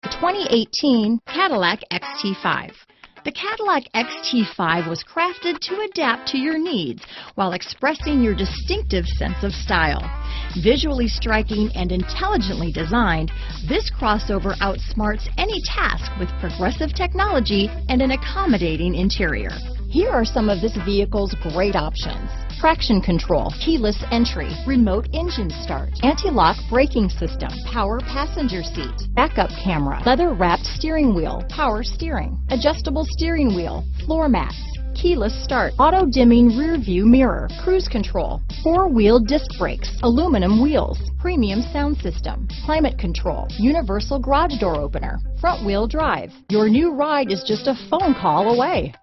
The 2018 Cadillac XT5. The Cadillac XT5 was crafted to adapt to your needs while expressing your distinctive sense of style. Visually striking and intelligently designed, this crossover outsmarts any task with progressive technology and an accommodating interior. Here are some of this vehicle's great options: traction control, keyless entry, remote engine start, anti-lock braking system, power passenger seat, backup camera, leather-wrapped steering wheel, power steering, adjustable steering wheel, floor mats, keyless start, auto-dimming rear view mirror, cruise control, four-wheel disc brakes, aluminum wheels, premium sound system, climate control, universal garage door opener, front-wheel drive. Your new ride is just a phone call away.